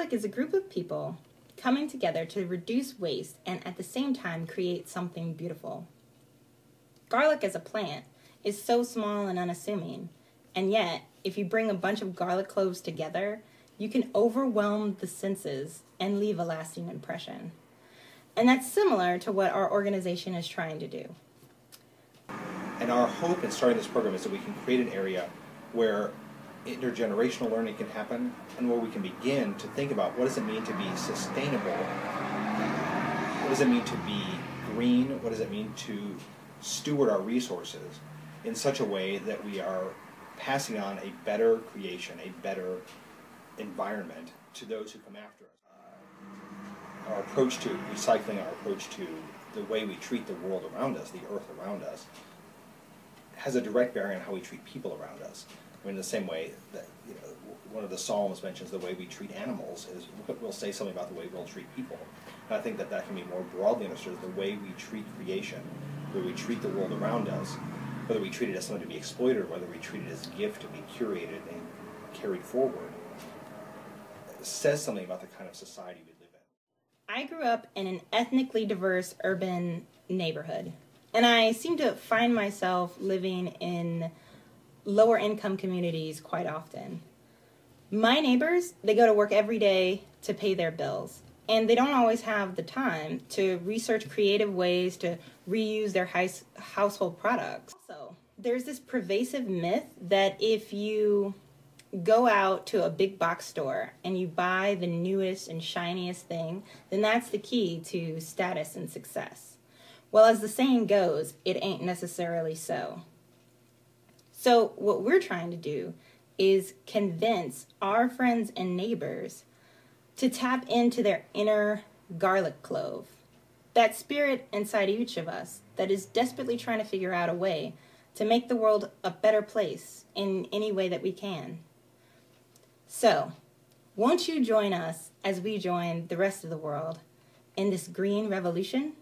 GARLiC is a group of people coming together to reduce waste and at the same time create something beautiful. GARLiC as a plant is so small and unassuming, and yet if you bring a bunch of garlic cloves together, you can overwhelm the senses and leave a lasting impression. And that's similar to what our organization is trying to do. And our hope in starting this program is that we can create an area where intergenerational learning can happen and where we can begin to think about what does it mean to be sustainable, what does it mean to be green, what does it mean to steward our resources in such a way that we are passing on a better creation, a better environment to those who come after us. Our approach to recycling, our approach to the way we treat the world around us, the earth around us, has a direct bearing on how we treat people around us. I mean, in the same way that one of the Psalms mentions the way we treat animals is we'll say something about the way we'll treat people. And I think that that can be more broadly understood as the way we treat creation, where we treat the world around us, whether we treat it as something to be exploited or whether we treat it as a gift to be curated and carried forward, says something about the kind of society we live in. I grew up in an ethnically diverse urban neighborhood, and I seem to find myself living in lower income communities quite often. My neighbors, they go to work every day to pay their bills, and they don't always have the time to research creative ways to reuse their household products. Also, there's this pervasive myth that if you go out to a big box store and you buy the newest and shiniest thing, then that's the key to status and success. Well, as the saying goes, it ain't necessarily so. So what we're trying to do is convince our friends and neighbors to tap into their inner garlic clove, that spirit inside each of us that is desperately trying to figure out a way to make the world a better place in any way that we can. So, won't you join us as we join the rest of the world in this green revolution?